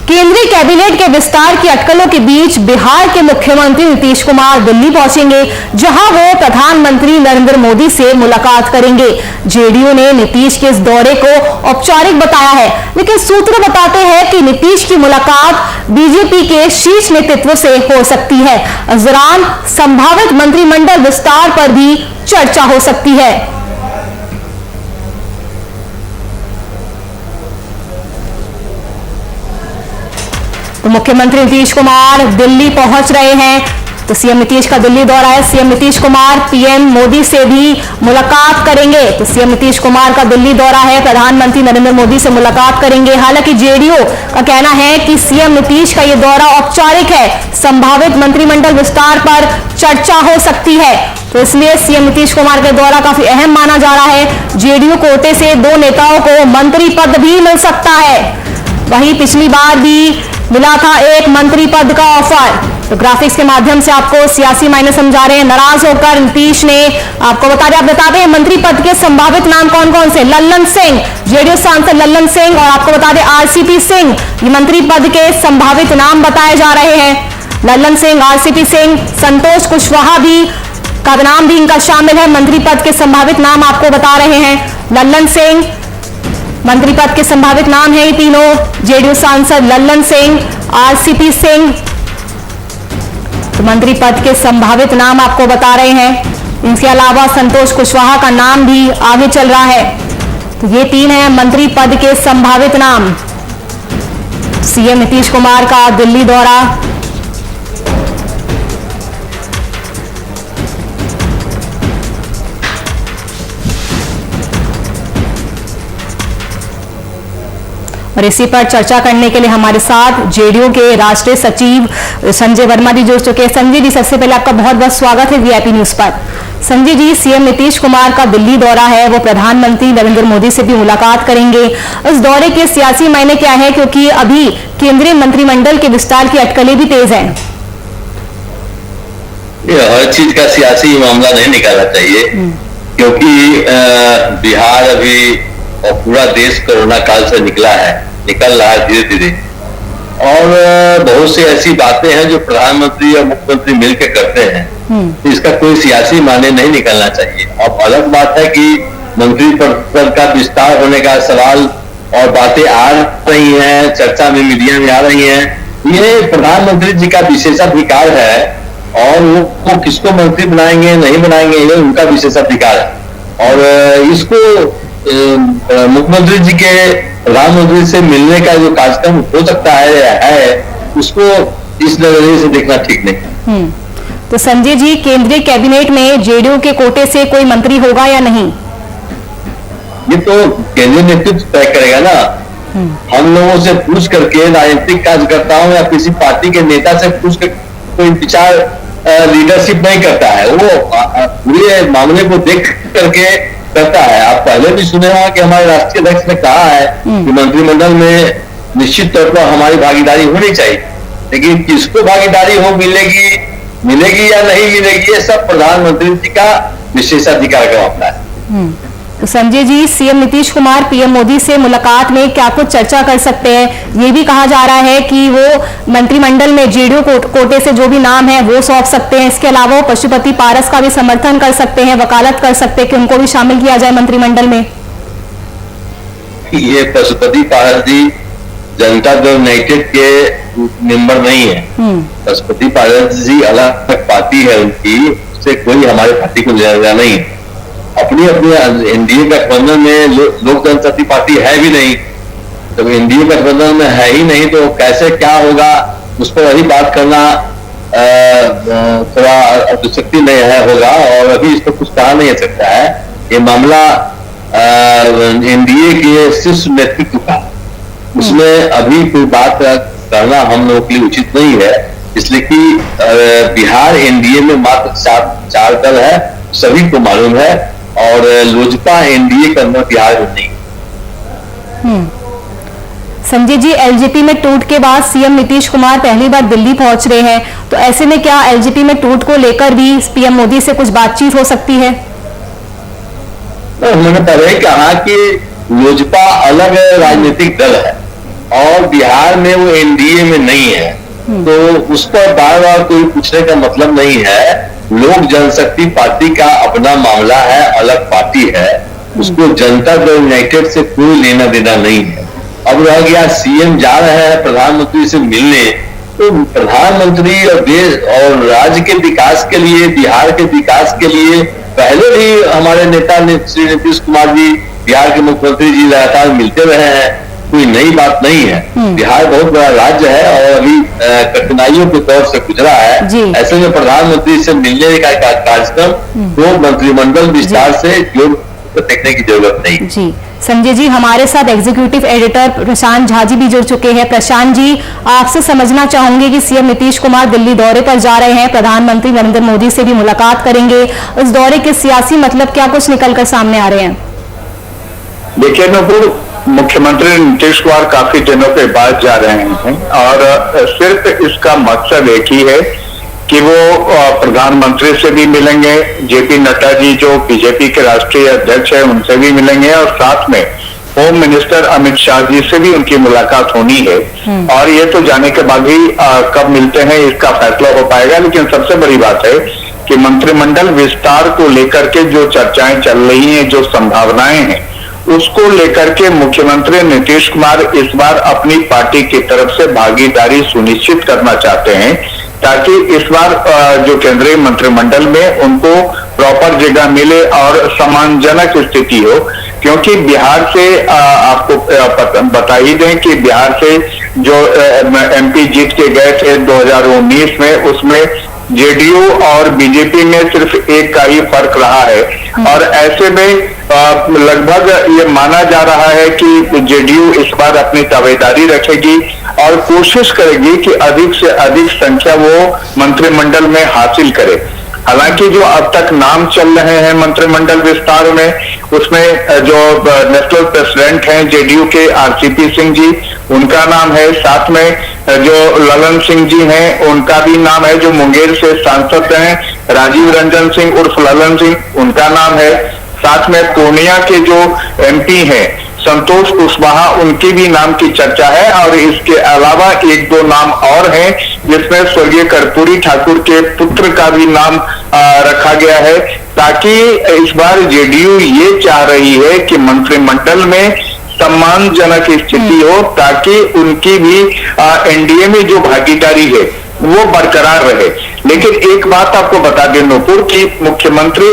केंद्रीय कैबिनेट के विस्तार की अटकलों के बीच बिहार के मुख्यमंत्री नीतीश कुमार दिल्ली पहुंचेंगे, जहां वो प्रधानमंत्री नरेंद्र मोदी से मुलाकात करेंगे। जेडीयू ने नीतीश के इस दौरे को औपचारिक बताया है, लेकिन सूत्र बताते हैं कि नीतीश की मुलाकात बीजेपी के शीर्ष नेतृत्व से हो सकती है। इस दौरान संभावित मंत्रिमंडल विस्तार पर भी चर्चा हो सकती है। तो मुख्यमंत्री नीतीश कुमार दिल्ली पहुंच रहे हैं। तो सीएम नीतीश का दिल्ली दौरा है। सीएम नीतीश कुमार पीएम मोदी से भी मुलाकात करेंगे। तो सीएम नीतीश कुमार का दिल्ली दौरा है, प्रधानमंत्री नरेंद्र मोदी से मुलाकात करेंगे। हालांकि जेडीयू का कहना है कि सीएम नीतीश का यह दौरा औपचारिक है, संभावित मंत्रिमंडल विस्तार पर चर्चा हो सकती है। तो इसलिए सीएम नीतीश कुमार का दौरा काफी अहम माना जा रहा है। जेडीयू कोटे से 2 नेताओं को मंत्री पद भी मिल सकता है। वहीं पिछली बार भी मिला था एक मंत्री पद का ऑफर। तो ग्राफिक्स के माध्यम से आपको सियासी मायने समझा रहे हैं। नाराज होकर नीतीश ने आपको बता दें मंत्री पद के संभावित नाम कौन कौन से। लल्लन सिंह, जेडीयू सांसद लल्लन सिंह, और आपको बता दें आरसीपी सिंह, ये मंत्री पद के संभावित नाम बताए जा रहे हैं। लल्लन सिंह, आरसीपी सिंह, संतोष कुशवाहा भी का नाम भी इनका शामिल है। मंत्री पद के संभावित नाम आपको बता रहे हैं। लल्लन सिंह मंत्री पद के संभावित नाम है। ये तीनों जेडीयू सांसद लल्लन सिंह, आरसीपी सिंह, तो मंत्री पद के संभावित नाम आपको बता रहे हैं। इनके अलावा संतोष कुशवाहा का नाम भी आगे चल रहा है। तो ये 3 हैं मंत्री पद के संभावित नाम। सीएम नीतीश कुमार का दिल्ली दौरा, और इसी पर चर्चा करने के लिए हमारे साथ जेडीयू के राष्ट्रीय सचिव संजय वर्मा जी जुड़ चुके हैं। संजय जी, सबसे पहले आपका बहुत बहुत स्वागत है वीआईपी न्यूज पर। संजय जी, सीएम नीतीश कुमार का दिल्ली दौरा है, वो प्रधानमंत्री नरेंद्र मोदी से भी मुलाकात करेंगे। इस दौरे के सियासी मायने क्या है, क्योंकि अभी केंद्रीय मंत्रिमंडल के विस्तार की अटकलें भी तेज हैं। हर चीज का सियासी मामला नहीं निकालना चाहिए, क्योंकि बिहार अभी और पूरा देश कोरोना काल से निकल रहा है धीरे धीरे, और बहुत सी ऐसी बातें हैं जो प्रधानमंत्री और मुख्यमंत्री मिलकर करते हैं। इसका कोई सियासी माने नहीं निकलना चाहिए। अब अलग बात है कि मंत्री पद का विस्तार होने का सवाल और बातें आ रही हैं, चर्चा में मीडिया में आ रही हैं। ये प्रधानमंत्री जी का विशेषाधिकार है, और वो किसको मंत्री बनाएंगे नहीं बनाएंगे ये उनका विशेषाधिकार है। और इसको मुख्यमंत्री जी के प्रधानमंत्री से मिलने का जो कार्यक्रम हो सकता है उसको इस नजरिए से देखना ठीक नहीं। तो संजय जी, केंद्रीय कैबिनेट में जेडीयू के कोटे से कोई मंत्री होगा या नहीं, ये तो केंद्रीय नेतृत्व तय करेगा ना। हम लोगों से पूछ करके, राजनीतिक कार्यकर्ताओं या किसी पार्टी के नेता से पूछ कर कोई विचार लीडरशिप नहीं करता है। वो पूरे मामले को देख करके करता है। आप पहले भी सुने होंगे कि हमारे राष्ट्रीय अध्यक्ष ने कहा है कि मंत्रिमंडल में निश्चित तौर पर हमारी भागीदारी होनी चाहिए, लेकिन किसको भागीदारी हो मिलेगी या नहीं मिलेगी, ये सब प्रधानमंत्री जी का विशेषाधिकार का मामला है। तो संजय जी, सीएम नीतीश कुमार पीएम मोदी से मुलाकात में क्या कुछ चर्चा कर सकते हैं। ये भी कहा जा रहा है कि वो मंत्रिमंडल में जेडीयू कोटे से जो भी नाम है वो सौंप सकते हैं। इसके अलावा वो पशुपति पारस का भी समर्थन कर सकते हैं, वकालत कर सकते हैं कि उनको भी शामिल किया जाए मंत्रिमंडल में। ये पशुपति पारस जी जनता दल यूनाइटेड के मेंबर नहीं है। पशुपति पारस जी अलग पार्टी है उनकी, उससे कोई हमारे पार्टी को लेना नहीं। अपनी एनडीए गठबंधन में लोक जनशक्ति पार्टी है भी नहीं, तो एनडीए गठबंधन में है ही नहीं, तो कैसे क्या होगा उस पर अभी बात करना थोड़ा अतिशक्ति नहीं है होगा, और अभी इस पर कुछ कहा नहीं जा सकता है। ये मामला एनडीए के शीर्ष नेतृत्व का, उसमें अभी कोई बात करना हम लोगों के लिए उचित नहीं है, इसलिए कि बिहार एनडीए में मात्र 4 दल है, सभी को मालूम है, और लोजपा एनडीए के अंदर बिहार में नहीं। संजय जी, एलजेपी में टूट के बाद सीएम नीतीश कुमार पहली बार दिल्ली पहुंच रहे हैं, तो ऐसे में क्या एलजेपी में टूट को लेकर भी पीएम मोदी से कुछ बातचीत हो सकती है? उन्होंने पहले ही कहा कि लोजपा अलग राजनीतिक दल है, और बिहार में वो एनडीए में नहीं है, तो उस पर बार बार कोई पूछने का मतलब नहीं है। लोक जनशक्ति पार्टी का अपना मामला है, अलग पार्टी है, उसको जनता दल यूनाइटेड से कोई लेना देना नहीं है। अब रह गया सीएम जा रहे हैं प्रधानमंत्री से मिलने, तो प्रधानमंत्री और देश और राज्य के विकास के लिए, बिहार के विकास के लिए पहले भी हमारे नेता श्री नीतीश कुमार जी, बिहार के मुख्यमंत्री जी लगातार मिलते रहे हैं, कोई नई बात नहीं है। बिहार बहुत बड़ा राज्य है और अभी कठिनाइयों के दौर से गुजरा है। ऐसे में प्रधानमंत्री से मिलने का कार्यक्रम तो मंत्रिमंडल विस्तार से जोड़ देखने की जरूरत नहीं। जी संजय जी, हमारे साथ एग्जीक्यूटिव एडिटर प्रशांत झा जी भी जुड़ चुके हैं। प्रशांत जी, आपसे समझना चाहूंगे कि सीएम नीतीश कुमार दिल्ली दौरे पर जा रहे हैं, प्रधानमंत्री नरेंद्र मोदी से भी मुलाकात करेंगे, इस दौरे के सियासी मतलब क्या कुछ निकलकर सामने आ रहे हैं? देखिए नूपुर, मुख्यमंत्री नीतीश कुमार काफी दिनों के बाद जा रहे हैं और सिर्फ इसका मकसद एक ही है कि वो प्रधानमंत्री से भी मिलेंगे, जेपी नड्डा जी जो बीजेपी के राष्ट्रीय अध्यक्ष है उनसे भी मिलेंगे, और साथ में होम मिनिस्टर अमित शाह जी से भी उनकी मुलाकात होनी है। और ये तो जाने के बाद ही कब मिलते हैं इसका फैसला हो पाएगा। लेकिन सबसे बड़ी बात है कि मंत्रिमंडल विस्तार को लेकर के जो चर्चाएं चल रही हैं, जो संभावनाएं हैं, उसको लेकर के मुख्यमंत्री नीतीश कुमार इस बार अपनी पार्टी की तरफ से भागीदारी सुनिश्चित करना चाहते हैं, ताकि इस बार जो केंद्रीय मंत्रिमंडल में उनको प्रॉपर जगह मिले और सम्मानजनक स्थिति हो। क्योंकि बिहार से आपको बता ही दें कि बिहार से जो एमपी जीत के गए थे 2019 में, उसमें जेडीयू और बीजेपी में सिर्फ एक का ही फर्क रहा है। और ऐसे में लगभग ये माना जा रहा है कि जेडीयू इस बार अपनी दावेदारी रखेगी और कोशिश करेगी कि अधिक से अधिक संख्या वो मंत्रिमंडल में हासिल करे। हालांकि जो अब तक नाम चल रहे हैं मंत्रिमंडल विस्तार में, उसमें जो नेशनल प्रेसिडेंट हैं जेडीयू के आरसीपी सिंह जी, उनका नाम है। साथ में जो ललन सिंह जी हैं उनका भी नाम है, जो मुंगेर से सांसद हैं, राजीव रंजन सिंह उर्फ ललन सिंह, उनका नाम है। साथ में पूर्णिया के जो एमपी हैं संतोष कुशवाहा, उनकी भी नाम की चर्चा है। और इसके अलावा एक दो नाम और हैं, जिसमें स्वर्गीय कर्पूरी ठाकुर के पुत्र का भी नाम रखा गया है, ताकि इस बार जेडीयू ये चाह रही है कि मंत्रिमंडल में सम्मानजनक स्थिति हो, ताकि उनकी भी एनडीए में जो भागीदारी है वो बरकरार रहे। लेकिन एक बात आपको बता दें नूपुर कि मुख्यमंत्री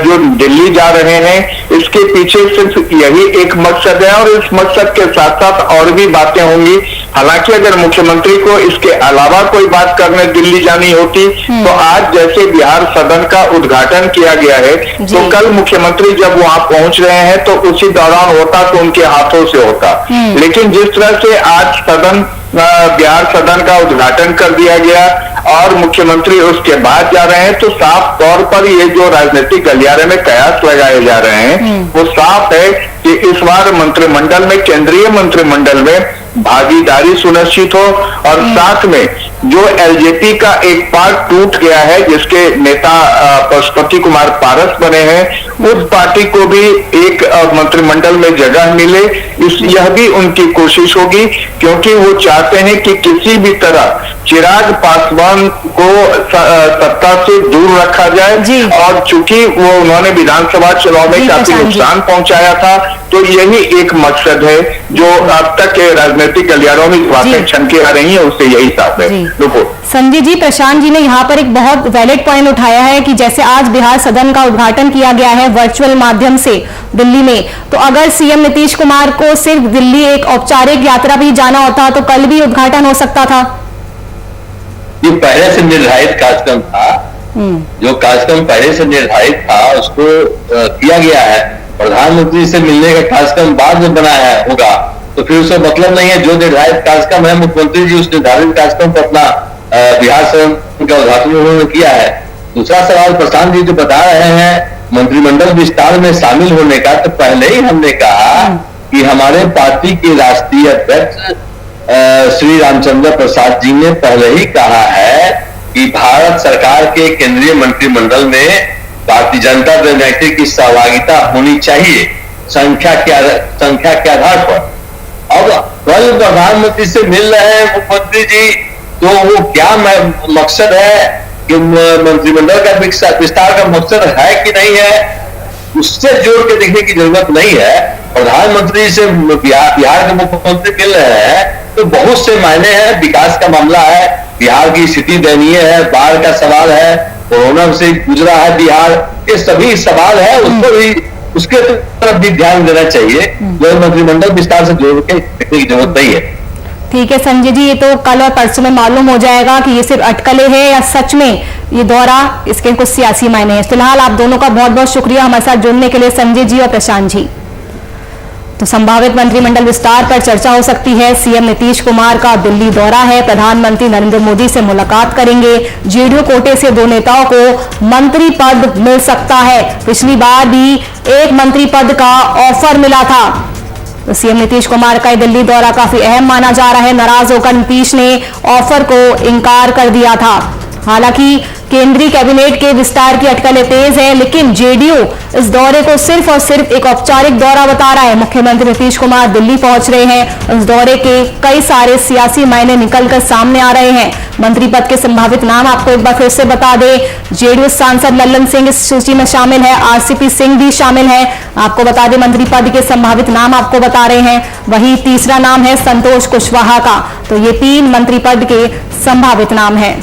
जो दिल्ली जा रहे हैं, इसके पीछे सिर्फ यही एक मकसद है और इस मकसद के साथ साथ और भी बातें होंगी। हालांकि अगर मुख्यमंत्री को इसके अलावा कोई बात करने दिल्ली जानी होती तो आज जैसे बिहार सदन का उद्घाटन किया गया है, तो कल मुख्यमंत्री जब वहां पहुंच रहे हैं तो उसी दौरान होता तो उनके हाथों से होता। लेकिन जिस तरह से आज सदन बिहार सदन का उद्घाटन कर दिया गया और मुख्यमंत्री उसके बाद जा रहे हैं, तो साफ तौर पर ये जो राजनीतिक गलियारे में कयास लगाए जा रहे हैं वो साफ है कि इस बार मंत्रिमंडल में, केंद्रीय मंत्रिमंडल में भागीदारी सुनिश्चित हो। और साथ में जो एलजेपी का एक पार्ट टूट गया है, जिसके नेता पशुपति कुमार पारस बने हैं, उस पार्टी को भी एक मंत्रिमंडल में जगह मिले, यह भी उनकी कोशिश होगी। क्योंकि वो चाहते हैं कि किसी भी तरह चिराग पासवान को सत्ता से दूर रखा जाए। और चूंकि वो उन्होंने विधानसभा चुनाव में काफी नुकसान पहुंचाया था, तो यही एक मकसद है जो अब तक के राजनीतिक गलियारों में बातें छनकी आ रही है, उससे यही साफ है। संजय जी, प्रशांत जी ने यहाँ पर एक बहुत वैलिड पॉइंट उठाया है कि जैसे आज बिहार सदन का उद्घाटन किया गया है वर्चुअल माध्यम से दिल्ली में, तो अगर सीएम नीतीश कुमार को सिर्फ दिल्ली एक औपचारिक यात्रा भी जाना होता तो कल भी उद्घाटन हो सकता था। ये पहले से निर्धारित कार्यक्रम था, जो कार्यक्रम पहले से निर्धारित था उसको किया गया है। प्रधानमंत्री से मिलने का कार्यक्रम बाद में बनाया होगा तो फिर उसका मतलब नहीं है। जो निर्धारित कार्यक्रम है, मुख्यमंत्री जी उस निर्धारित कार्यक्रम पर अपना बिहार सदन का उद्घाटन उन्होंने किया है। दूसरा सवाल प्रशांत जी जो बता रहे हैं मंत्रिमंडल विस्तार में शामिल होने का, तो पहले ही हमने कहा कि हमारे पार्टी के राष्ट्रीय अध्यक्ष श्री रामचंद्र प्रसाद जी ने पहले ही कहा है कि भारत सरकार के केंद्रीय मंत्रिमंडल में भारतीय जनता दल यूनाइटेड की सहभागिता होनी चाहिए संख्या के आधार पर। अब कल प्रधानमंत्री से मिल रहे हैं मुख्यमंत्री जी, तो वो क्या मकसद है कि मंत्रिमंडल का विस्तार का मकसद है कि नहीं है, उससे जोड़ के देखने की जरूरत नहीं है। प्रधानमंत्री से बिहार के मुख्यमंत्री मिल रहे हैं तो बहुत से मायने हैं। विकास का मामला है, बिहार की स्थिति दयनीय है, बाढ़ का सवाल है, कोरोना से गुजरा है बिहार, ये सभी सवाल है, उसको भी उसके तरफ भी ध्यान देना चाहिए। जो मंत्रिमंडल विस्तार से जोड़ के देखने की जरूरत नहीं है। ठीक है संजय जी, ये तो कल और परसों में मालूम हो जाएगा कि ये सिर्फ अटकलें हैं या सच में ये दौरा इसके कुछ सियासी मायने हैं। फिलहाल आप दोनों का बहुत बहुत शुक्रिया हमारे साथ जुड़ने के लिए, संजय जी और प्रशांत जी। तो संभावित मंत्रिमंडल विस्तार पर चर्चा हो सकती है। सीएम नीतीश कुमार का दिल्ली दौरा है, प्रधानमंत्री नरेंद्र मोदी से मुलाकात करेंगे। जेडीयू कोटे से 2 नेताओं को मंत्री पद मिल सकता है। पिछली बार भी एक मंत्री पद का ऑफर मिला था। तो सीएम नीतीश कुमार का दिल्ली दौरा काफी अहम माना जा रहा है। नाराज होकर नीतीश ने ऑफर को इनकार कर दिया था। हालांकि केंद्रीय कैबिनेट के विस्तार की अटकलें तेज है, लेकिन जेडीयू इस दौरे को सिर्फ और सिर्फ एक औपचारिक दौरा बता रहा है। मुख्यमंत्री नीतीश कुमार दिल्ली पहुंच रहे हैं, इस दौरे के कई सारे सियासी मायने निकलकर सामने आ रहे हैं। मंत्री पद के संभावित नाम आपको एक बार फिर से बता दें, जेडीयू सांसद लल्लन सिंह इस सूची में शामिल है, आरसीपी सिंह भी शामिल है। आपको बता दें मंत्री पद के संभावित नाम आपको बता रहे हैं। वही तीसरा नाम है संतोष कुशवाहा का। तो ये 3 मंत्री पद के संभावित नाम है।